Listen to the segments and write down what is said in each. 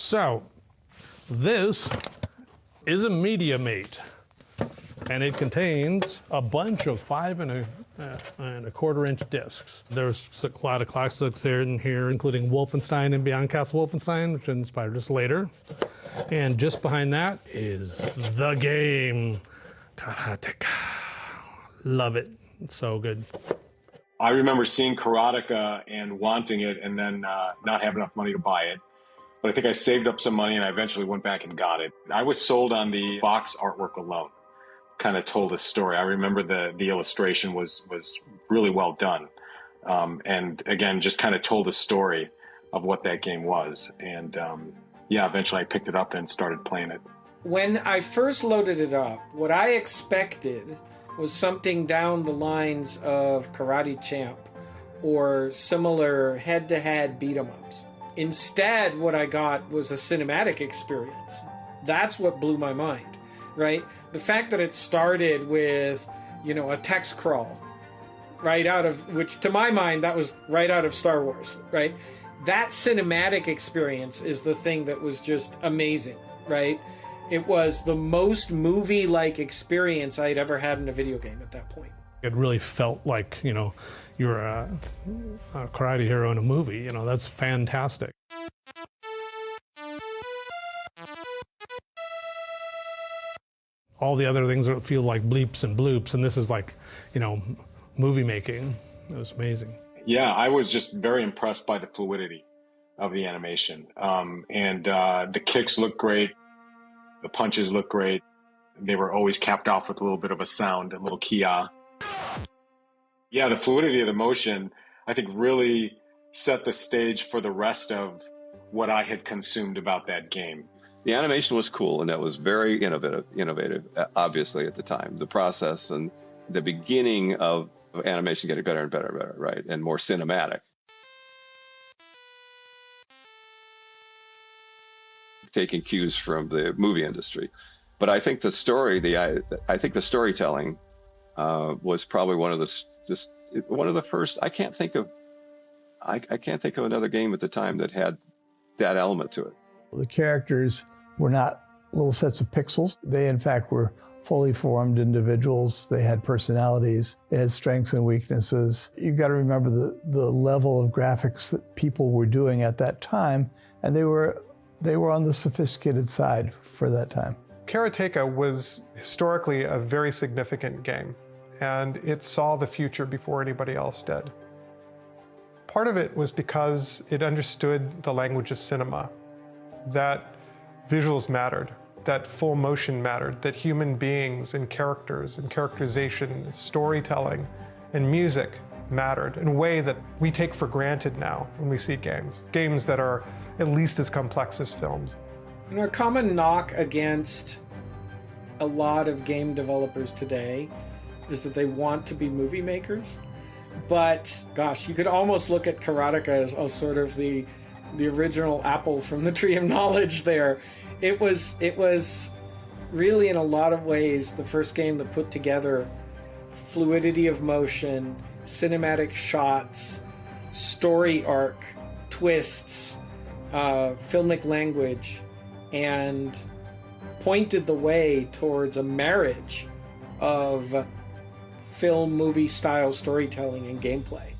So, this is a media mate, and it contains a bunch of 5 1/4 inch discs. There's a lot of classics in here, including Wolfenstein and Beyond Castle Wolfenstein, which inspired us later. And just behind that is the game, Karateka. Love it, it's so good. I remember seeing Karateka and wanting it and then not have enough money to buy it. But I think I saved up some money and I eventually went back and got it. I was sold on the box artwork alone. Kind of told a story. I remember the illustration was really well done. And again, just kind of told a story of what that game was. And yeah, eventually I picked it up and started playing it. When I first loaded it up, what I expected was something down the lines of Karate Champ or similar head-to-head beat-em-ups. Instead, what I got was a cinematic experience. That's what blew my mind, right? The fact that it started with, a text crawl, right out of, which to my mind, that was right out of Star Wars, right? That cinematic experience is the thing that was just amazing, right? It was the most movie-like experience I'd ever had in a video game at that point. It really felt like, you're a karate hero in a movie. That's fantastic. All the other things feel like bleeps and bloops, and this is like, movie making. It was amazing. Yeah, I was just very impressed by the fluidity of the animation. And the kicks look great. The punches look great. They were always capped off with a little bit of a sound, a little kia. Yeah, the fluidity of the motion, I think, really set the stage for the rest of what I had consumed about that game. The animation was cool, and that was very innovative, obviously, at the time. The process and the beginning of animation getting better and better, right? And more cinematic. Taking cues from the movie industry. But I think the storytelling was probably one of the first. I can't think of another game at the time that had that element to it. The characters were not little sets of pixels. They, in fact, were fully formed individuals. They had personalities. They had strengths and weaknesses. You've got to remember the level of graphics that people were doing at that time, and they were on the sophisticated side for that time. Karateka was historically a very significant game, and it saw the future before anybody else did. Part of it was because it understood the language of cinema, that visuals mattered, that full motion mattered, that human beings and characters and characterization and storytelling and music mattered in a way that we take for granted now when we see games that are at least as complex as films. A common knock against a lot of game developers today is that they want to be movie makers. But gosh, you could almost look at Karateka as sort of the original apple from the tree of knowledge there. It was really, in a lot of ways, the first game that put together fluidity of motion, cinematic shots, story arc, twists, filmic language, and pointed the way towards a marriage of film, movie style storytelling and gameplay.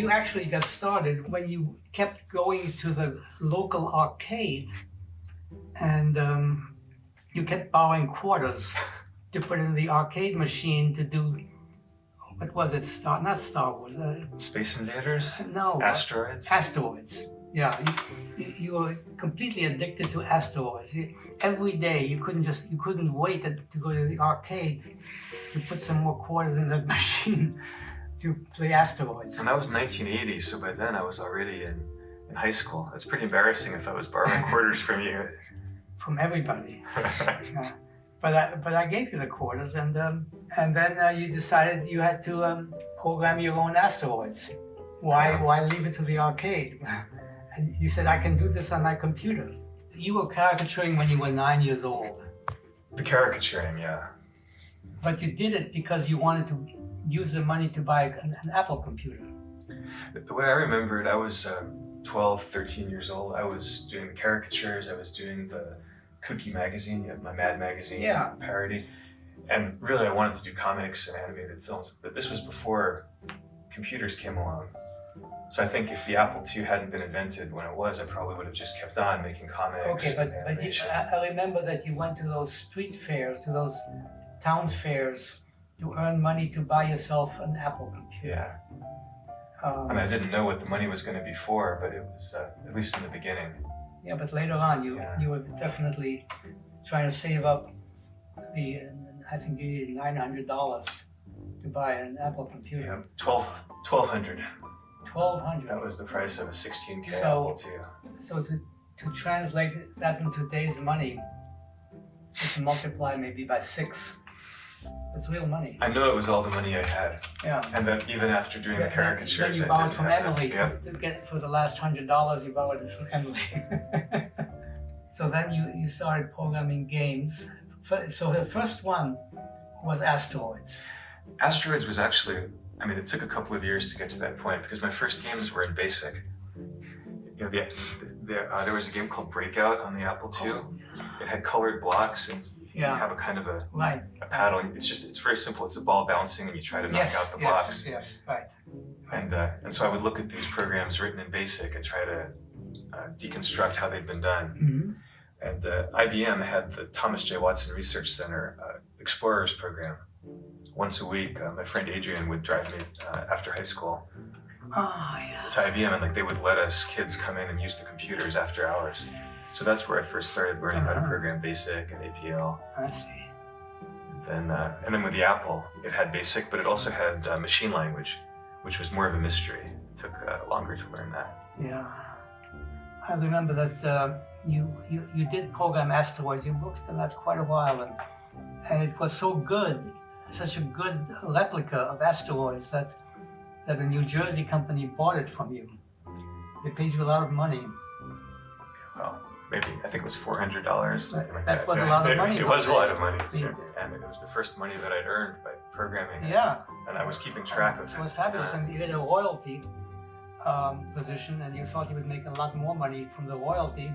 you actually got started when you kept going to the local arcade and you kept borrowing quarters to put in the arcade machine to do, what was it? Not Star Wars. Space Invaders? No. Asteroids? Asteroids. Yeah, you were completely addicted to asteroids. Every day you couldn't wait to go to the arcade to put some more quarters in that machine to play asteroids. And that was 1980, so by then I was already in high school. It's pretty embarrassing if I was borrowing quarters from you. From everybody. Yeah. But I gave you the quarters, and then you decided you had to program your own asteroids. Why leave it to the arcade? And you said, I can do this on my computer. You were caricaturing when you were 9 years old. The caricaturing, yeah. But you did it because you wanted to use the money to buy an Apple computer. The way I remember it, I was 12, 13 years old. I was doing the caricatures, I was doing the Cookie magazine, you had my Mad magazine parody. And really I wanted to do comics and animated films, but this was before computers came along. So I think if the Apple II hadn't been invented when it was, I probably would have just kept on making comics. Okay, but I remember that you went to those street fairs, to those town fairs, to earn money to buy yourself an Apple computer. Yeah. I mean, I didn't know what the money was going to be for, but it was, at least in the beginning. Yeah, but later on, you were definitely trying to save up I think you needed $900 to buy an Apple computer. Yeah, $1,200. $1,200. That was the price of a 16K So, Apple II. So to translate that into today's money, you can multiply maybe by 6. That's real money. I know it was all the money I had. Yeah. And that even after doing the caricatures, then you I borrowed didn't from have Emily that. to get for the last $100. You borrowed it from Emily. So then you started programming games. So the first one was Asteroids. Asteroids was actually, I mean, it took a couple of years to get to that point because my first games were in BASIC. You know, there was a game called Breakout on the Apple II. It had colored blocks and you have a kind of a paddle. It's very simple. It's a ball bouncing and you try to knock out the blocks. Yes, right. And so I would look at these programs written in BASIC and try to deconstruct how they'd been done. Mm-hmm. And IBM had the Thomas J. Watson Research Center Explorers program. Once a week, my friend Adrian would drive me after high school to IBM, and they would let us kids come in and use the computers after hours. So that's where I first started learning how to program BASIC and APL. I see. And then with the Apple, it had BASIC, but it also had machine language, which was more of a mystery. It took longer to learn that. Yeah. I remember that you did program Asteroids. You worked on that quite a while, and it was so good, such a good replica of Asteroids that a New Jersey company bought it from you. They paid you a lot of money. Well, maybe, I think it was $400. That was a lot of money. It was a lot of money, and it was the first money that I'd earned by programming. Yeah. And I was keeping track of it. It was fabulous, and you had a royalty position, and you thought you would make a lot more money from the royalty,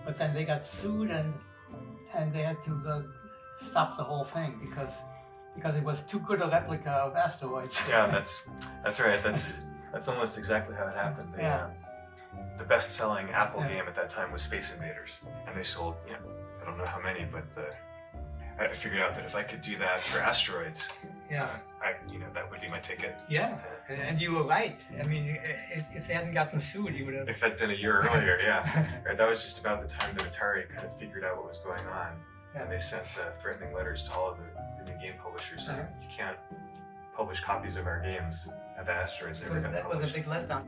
but then they got sued, and they had to stop the whole thing because it was too good a replica of Asteroids. Yeah, that's right. That's almost exactly how it happened. The best-selling Apple game at that time was Space Invaders, and they sold, I don't know how many, but I figured out that if I could do that for Asteroids, that would be my ticket. Yeah, and you were right. I mean, if they hadn't gotten sued, you would have. If that'd been a year earlier, right, that was just about the time that Atari kind of figured out what was going on, and they sent threatening letters to all of the new game publishers saying, you can't publish copies of our games at the Asteroids. So that was a big letdown.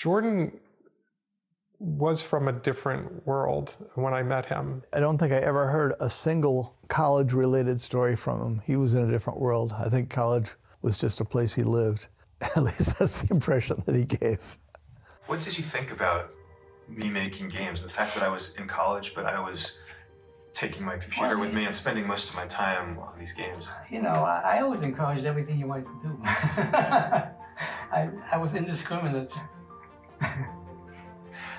Jordan was from a different world when I met him. I don't think I ever heard a single college-related story from him. He was in a different world. I think college was just a place he lived. At least that's the impression that he gave. What did you think about me making games? The fact that I was in college, but I was taking my computer with me and spending most of my time on these games. I always encouraged everything you wanted to do. I was indiscriminate.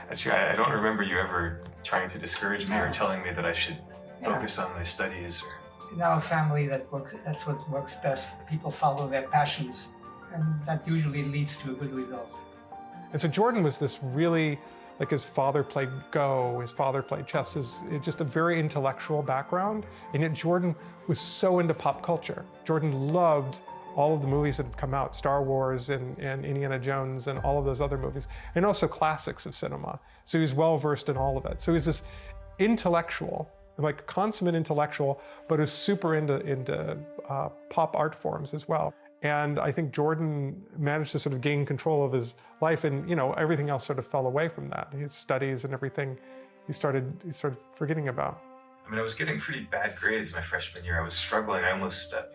That's true. I don't remember you ever trying to discourage me or telling me that I should focus on my studies. In our family, that's what works best. People follow their passions, and that usually leads to a good result. And so Jordan was this really, like his father played Go, his father played chess, just a very intellectual background, and yet Jordan was so into pop culture. Jordan loved all of the movies that had come out, Star Wars and Indiana Jones and all of those other movies, and also classics of cinema. So he was well versed in all of it. So he's this intellectual, like consummate intellectual, but is super into pop art forms as well. And I think Jordan managed to sort of gain control of his life, and everything else sort of fell away from that. His studies and everything, he started forgetting about. I mean, I was getting pretty bad grades my freshman year. I was struggling. I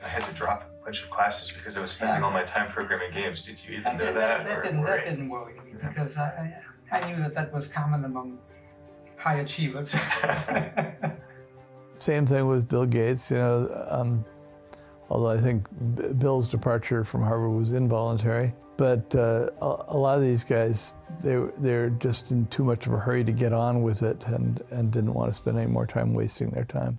had to drop a bunch of classes because I was spending all my time programming games. Did you even know that? That didn't worry me because I knew that was common among high achievers. Same thing with Bill Gates, although I think Bill's departure from Harvard was involuntary. But a lot of these guys, they're just in too much of a hurry to get on with it and didn't want to spend any more time wasting their time.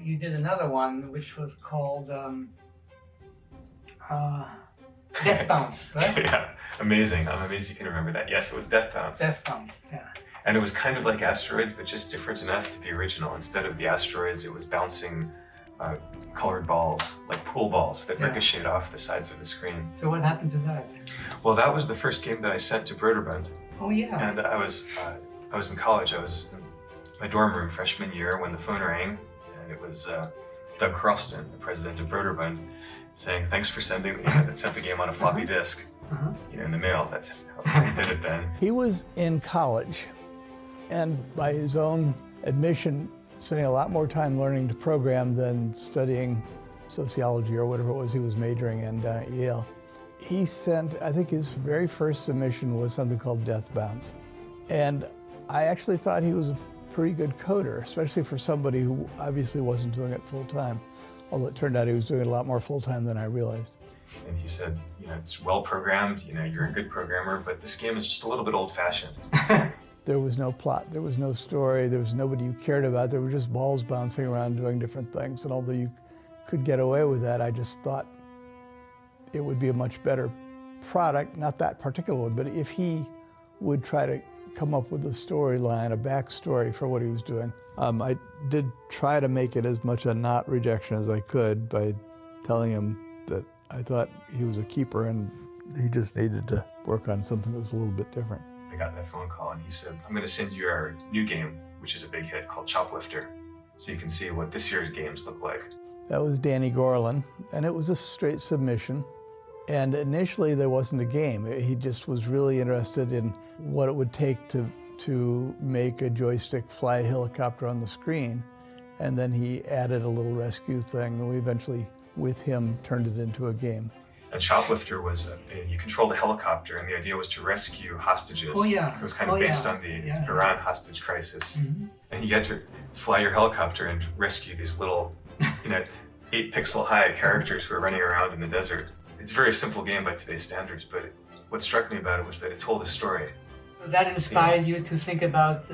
You did another one which was called Death Bounce, right? Yeah, amazing. I'm amazed you can remember that. Yes, it was Death Bounce. Death Bounce, yeah. And it was kind of like Asteroids, but just different enough to be original. Instead of the asteroids, it was bouncing colored balls, like pool balls that ricocheted off the sides of the screen. So what happened to that? Well, that was the first game that I sent to Broderbund. Oh yeah. And I was in college. I was in my dorm room freshman year when the phone rang, and it was Doug Carlston, the president of Broderbund, saying, "Thanks for sending the that sent the game on a floppy disk, in the mail." That's how he did it then. He was in college, and by his own admission, spending a lot more time learning to program than studying sociology or whatever it was he was majoring in down at Yale. He sent, I think his very first submission was something called Death Bounce. And I actually thought he was a pretty good coder, especially for somebody who obviously wasn't doing it full time. Although it turned out he was doing it a lot more full time than I realized. And he said, it's well programmed, you're a good programmer, but this game is just a little bit old fashioned. There was no plot, there was no story, there was nobody you cared about, there were just balls bouncing around doing different things. And although you could get away with that, I just thought it would be a much better product, not that particular one, but if he would try to come up with a storyline, a backstory for what he was doing. I did try to make it as much a not rejection as I could by telling him that I thought he was a keeper and he just needed to work on something that was a little bit different. I got that phone call and he said, I'm going to send you our new game, which is a big hit, called Choplifter, so you can see what this year's games look like. That was Danny Gorlin, and it was a straight submission. And initially there wasn't a game. He just was really interested in what it would take to make a joystick fly a helicopter on the screen. And then he added a little rescue thing, and we eventually, with him, turned it into a game. And Choplifter was, you controlled a helicopter, and the idea was to rescue hostages. Oh, yeah. It was kind of based on the Iran hostage crisis. Mm-hmm. And you had to fly your helicopter and rescue these little, 8-pixel high characters who are running around in the desert. It's a very simple game by today's standards, but what struck me about it was that it told a story. That inspired you to think about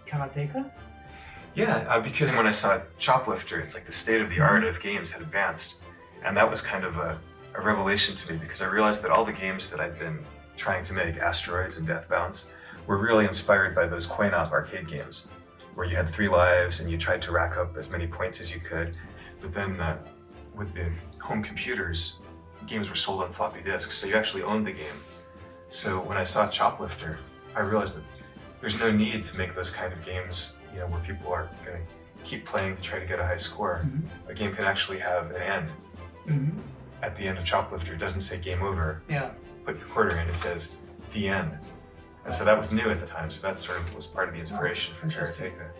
Karateka? Yeah, because when I saw Choplifter, it's like the state of the art of games had advanced. And that was kind of a revelation to me, because I realized that all the games that I'd been trying to make, Asteroids and Death Bounce, were really inspired by those coin-op arcade games, where you had 3 lives and you tried to rack up as many points as you could. But then with the home computers, games were sold on floppy disks, so you actually owned the game. So when I saw Choplifter, I realized that there's no need to make those kind of games, where people are going to keep playing to try to get a high score. Mm-hmm. A game can actually have an end. Mm-hmm. At the end of Choplifter, it doesn't say game over. Yeah. Put your quarter in, it says the end. And so that was new at the time, so that sort of was part of the inspiration for Karateka,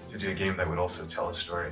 to do a game that would also tell a story.